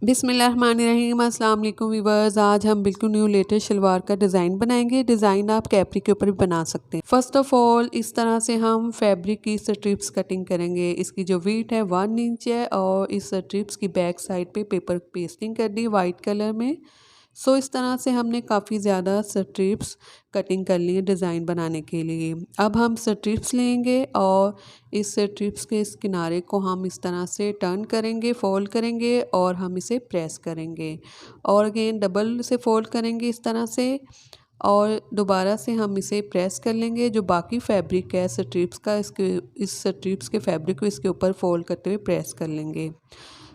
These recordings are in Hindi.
बिस्मिल्लाहिर्रहमानिर्रहीम। अस्सलाम वालेकुम व्यूअर्स। आज हम बिल्कुल न्यू लेटेस्ट शलवार का डिज़ाइन बनाएंगे। डिज़ाइन आप कैपरी के ऊपर भी बना सकते हैं। फर्स्ट ऑफ ऑल इस तरह से हम फैब्रिक की स्ट्रिप्स कटिंग करेंगे। इसकी जो वीट है 1 इंच है और इस स्ट्रिप्स की बैक साइड पे पेपर पेस्टिंग कर दी वाइट कलर में। सो इस तरह से हमने काफ़ी ज़्यादा स्ट्रिप्स कटिंग कर ली है डिज़ाइन बनाने के लिए। अब हम स्ट्रिप्स लेंगे और इस स्ट्रिप्स के इस किनारे को हम इस तरह से टर्न करेंगे, फोल्ड करेंगे और हम इसे प्रेस करेंगे और अगेन डबल से फोल्ड करेंगे इस तरह से और दोबारा से हम इसे प्रेस कर लेंगे। जो बाकी फैब्रिक है स्ट्रिप्स का इस स्ट्रिप्स के फैब्रिक को इसके ऊपर फोल्ड करते हुए प्रेस कर लेंगे।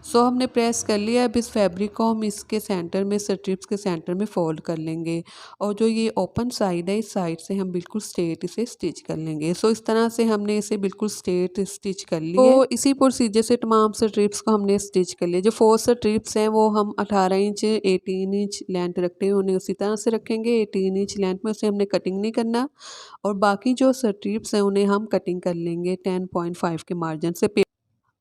सो हमने प्रेस कर लिया। अब इस फैब्रिक को हम इसके सेंटर में स्ट्रिप्स के सेंटर में फोल्ड कर लेंगे और जो ये ओपन साइड है इस साइड से हम बिल्कुल स्ट्रेट इसे स्टिच कर लेंगे। सो इस तरह से हमने इसे बिल्कुल स्ट्रेट स्टिच कर लिया। तो इसी प्रोसीजर से तमाम स्ट्रिप्स को हमने स्टिच कर लिया। जो 4 स्ट्रिप्स हैं वो हम 18 इंच 18 इंच लेंथ रखते हैं उन्हें उसी तरह से रखेंगे। 18 इंच लेंथ में उसे हमने कटिंग नहीं करना और बाकी जो स्ट्रिप्स हैं उन्हें हम कटिंग कर लेंगे 10.5 के मार्जिन से।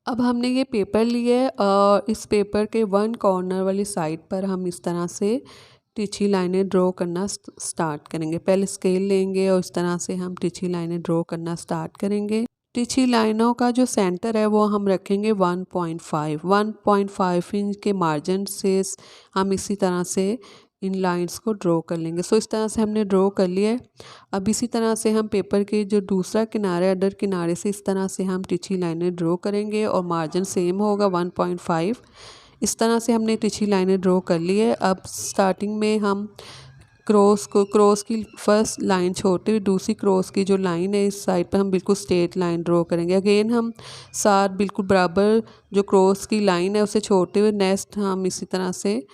अब हमने ये पेपर लिए और इस पेपर के 1 कॉर्नर वाली साइड पर हम इस तरह से तिरछी लाइनें ड्रॉ करना स्टार्ट करेंगे। पहले स्केल लेंगे और इस तरह से हम तिरछी लाइनें ड्रॉ करना स्टार्ट करेंगे। तिरछी लाइनों का जो सेंटर है वो हम रखेंगे 1.5 इंच के मार्जिन से हम इसी तरह से इन लाइंस को ड्रॉ कर लेंगे। सो इस तरह से हमने ड्रॉ कर लिया है। अब इसी तरह से हम पेपर के जो दूसरा किनारा है अदर किनारे से इस तरह से हम तिरछी लाइनें ड्रॉ करेंगे और मार्जिन सेम होगा 1.5। इस तरह से हमने तिरछी लाइनें ड्रॉ कर ली है। अब स्टार्टिंग में हम क्रॉस की फर्स्ट लाइन छोड़ते हुए दूसरी क्रॉस की जो लाइन है इस साइड पर हम बिल्कुल स्ट्रेट लाइन ड्रॉ करेंगे। अगेन हम साथ बिल्कुल बराबर जो क्रॉस की लाइन है उसे छोड़ते हुए नेक्स्ट हम इसी तरह से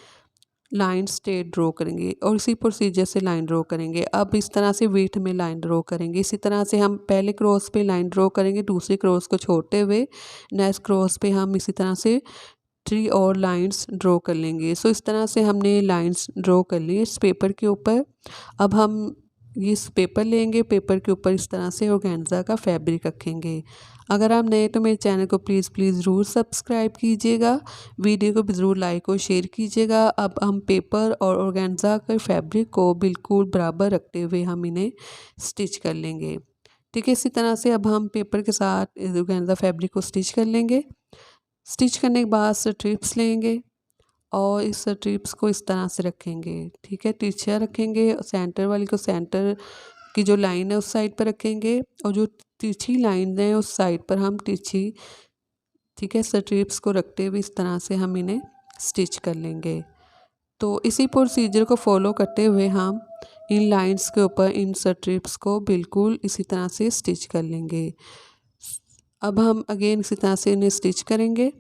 लाइन स्ट्रेट ड्रॉ करेंगे और इसी प्रोसीजर से लाइन ड्रॉ करेंगे। अब इस तरह से विड्थ में लाइन ड्रॉ करेंगे। इसी तरह से हम पहले क्रॉस पे लाइन ड्रॉ करेंगे, दूसरी क्रॉस को छोड़ते हुए नेक्स्ट क्रॉस पे हम इसी तरह से 3 और लाइंस ड्रॉ कर लेंगे। सो इस तरह से हमने लाइंस ड्रॉ कर ली इस पेपर के ऊपर। अब हम इस पेपर लेंगे, पेपर के ऊपर इस तरह से ऑर्गेन्जा का फैब्रिक रखेंगे। अगर आप नए तो मेरे चैनल को प्लीज़ ज़रूर सब्सक्राइब कीजिएगा, वीडियो को भी ज़रूर लाइक और शेयर कीजिएगा। अब हम पेपर और ऑर्गेन्जा के फैब्रिक को बिल्कुल बराबर रखते हुए हम इन्हें स्टिच कर लेंगे। ठीक है, इसी तरह से अब हम पेपर के साथ ऑर्गेन्जा फैब्रिक को स्टिच कर लेंगे। स्टिच करने के बाद स्ट्रिप्स लेंगे और इस स्ट्रिप्स को इस तरह से रखेंगे। ठीक है, तिरछा रखेंगे, सेंटर वाली को सेंटर की जो लाइन है उस साइड पर रखेंगे और जो तिरछी लाइन है उस साइड पर हम तिरछी ठीक है स्ट्रिप्स को रखते हुए इस तरह से हम इन्हें स्टिच कर लेंगे। तो इसी प्रोसीजर को फॉलो करते हुए हम इन लाइंस के ऊपर इन स्ट्रिप्स को बिल्कुल इसी तरह से स्टिच कर लेंगे। अब हम अगेन इसी तरह से इन्हें स्टिच करेंगे।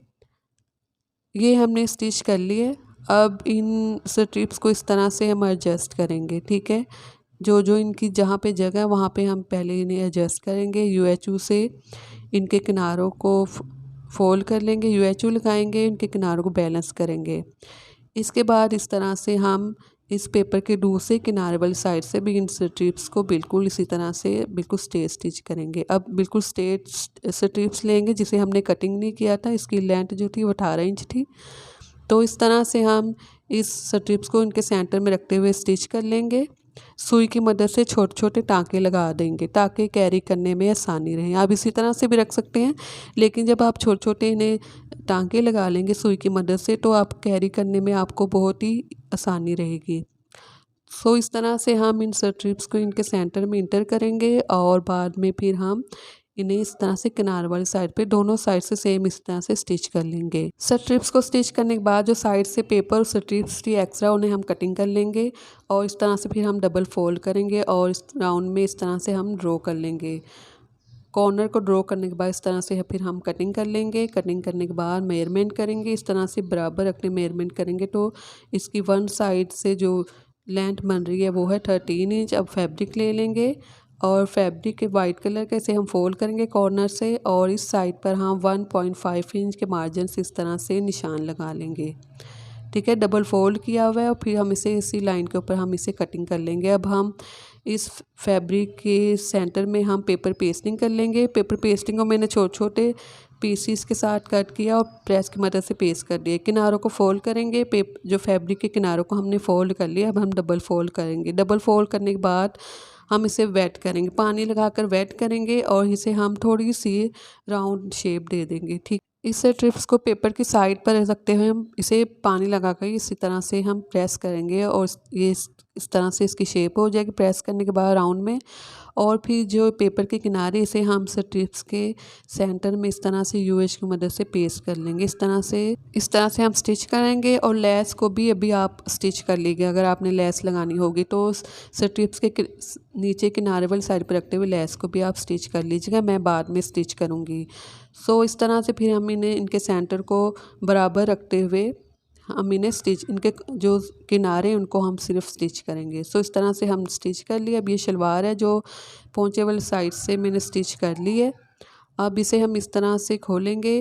ये हमने स्टिच कर लिए। अब इन स्ट्रिप्स को इस तरह से हम एडजस्ट करेंगे। ठीक है, जो जो इनकी जहाँ पे जगह है वहाँ पे हम पहले इन्हें एडजस्ट करेंगे। यूएचयू से इनके किनारों को फोल्ड कर लेंगे, यूएचयू लगाएंगे, इनके किनारों को बैलेंस करेंगे। इसके बाद इस तरह से हम इस पेपर के दूसरे किनारे वाली साइड से भी इन स्ट्रिप्स को बिल्कुल इसी तरह से बिल्कुल स्ट्रेट स्टिच करेंगे। अब बिल्कुल स्ट्रेट स्ट्रिप्स लेंगे जिसे हमने कटिंग नहीं किया था, इसकी लेंथ जो थी वो 18 इंच थी। तो इस तरह से हम इस स्ट्रिप्स को इनके सेंटर में रखते हुए स्टिच कर लेंगे। सुई की मदद से छोटे छोटे टाँके लगा देंगे ताकि कैरी करने में आसानी रहे। आप इसी तरह से भी रख सकते हैं, लेकिन जब आप छोटे छोटे इन्हें टाँके लगा लेंगे सुई की मदद से तो आप कैरी करने में आपको बहुत ही आसानी रहेगी। सो इस तरह से हम इन स्ट्रिप्स को इनके सेंटर में इंटर करेंगे और बाद में फिर हम इन्हें इस तरह से किनार वाली साइड पे दोनों साइड से सेम इस तरह से स्टिच कर लेंगे। स्ट्रिप्स को स्टिच करने के बाद जो साइड से पेपर और स्ट्रिप्स थी एक्स्ट्रा उन्हें हम कटिंग कर लेंगे और इस तरह से फिर हम डबल फोल्ड करेंगे और इस राउंड में इस तरह से हम ड्रॉ कर लेंगे। कॉर्नर को ड्रॉ करने के बाद इस तरह से फिर हम कटिंग कर लेंगे। कटिंग करने के बाद मेजरमेंट करेंगे, इस तरह से बराबर रखने मेजरमेंट करेंगे तो इसकी वन साइड से जो लेंथ बन रही है वो है 13 इंच। अब फैब्रिक ले लेंगे और फैब्रिक के वाइट कलर का इसे हम फोल्ड करेंगे कॉर्नर से और इस साइड पर हम 1.5 इंच के मार्जिन से इस तरह से निशान लगा लेंगे। ठीक है, डबल फोल्ड किया हुआ है और फिर हम इसे इसी लाइन के ऊपर हम इसे कटिंग कर लेंगे। अब हम इस फैब्रिक के सेंटर में हम पेपर पेस्टिंग कर लेंगे। पेपर पेस्टिंग को मैंने छोटे छोटे पीसीस के साथ कट किया और प्रेस की मदद से पेस्ट कर दिया। किनारों को फोल्ड करेंगे, जो फैब्रिक के किनारों को हमने फोल्ड कर लिया, अब हम डबल फोल्ड करेंगे। डबल फोल्ड करने के बाद हम इसे वेट करेंगे, पानी लगाकर वेट करेंगे और इसे हम थोड़ी सी राउंड शेप दे देंगे। ठीक, इस स्ट्रिप्स को पेपर की साइड पर रखते हुए हम इसे पानी लगाकर इसी तरह से हम प्रेस करेंगे और ये इस तरह से इसकी शेप हो जाएगी प्रेस करने के बाद राउंड में। और फिर जो पेपर के किनारे इसे हम स्ट्रिप्स के सेंटर में इस तरह से यूएच की मदद से पेस्ट कर लेंगे। इस तरह से हम स्टिच करेंगे। और लेस को भी अभी आप स्टिच कर लीजिए, अगर आपने लेस लगानी होगी तो स्ट्रिप्स के नीचे किनारे वाली साइड पर रखते हुए लेस को भी आप स्टिच कर लीजिएगा, मैं बाद में स्टिच करूँगी। सो इस तरह से फिर हम इनके सेंटर को बराबर रखते हुए हम इन्हें स्टिच, इनके जो किनारे हैं उनको हम सिर्फ स्टिच करेंगे। सो इस तरह से हम स्टिच कर लिया। अब ये शलवार है जो पोंचे वाली साइड से मैंने स्टिच कर ली है। अब इसे हम इस तरह से खोलेंगे,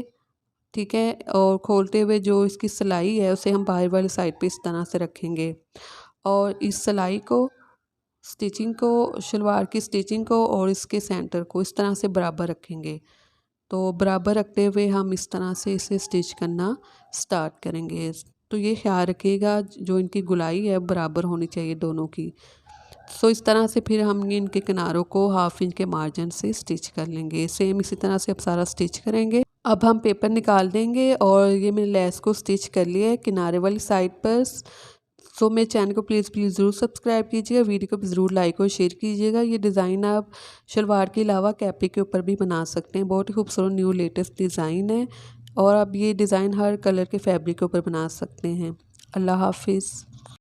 ठीक है, और खोलते हुए जो इसकी सिलाई है उसे हम बाहर वाली साइड पे इस तरह से रखेंगे और इस सिलाई को, स्टिचिंग को, शलवार की स्टिचिंग को और इसके सेंटर को इस तरह से बराबर रखेंगे। तो बराबर रखते हुए हम इस तरह से इसे स्टिच करना स्टार्ट करेंगे। तो ये ख्याल रखिएगा जो इनकी गुलाई है बराबर होनी चाहिए दोनों की। सो इस तरह से फिर हम इनके किनारों को 1/2 इंच के मार्जिन से स्टिच कर लेंगे। सेम इसी तरह से अब सारा स्टिच करेंगे। अब हम पेपर निकाल देंगे और ये मैंने लेस को स्टिच कर लिया है किनारे वाली साइड पर। सो मेरे चैनल को प्लीज़ ज़रूर सब्सक्राइब कीजिएगा, वीडियो को ज़रूर लाइक और शेयर कीजिएगा। ये डिज़ाइन आप शलवार के अलावा कैपरी के ऊपर भी बना सकते हैं, बहुत ही खूबसूरत न्यू लेटेस्ट डिज़ाइन है और आप ये डिज़ाइन हर कलर के फैब्रिक के ऊपर बना सकते हैं। अल्लाह हाफिज़।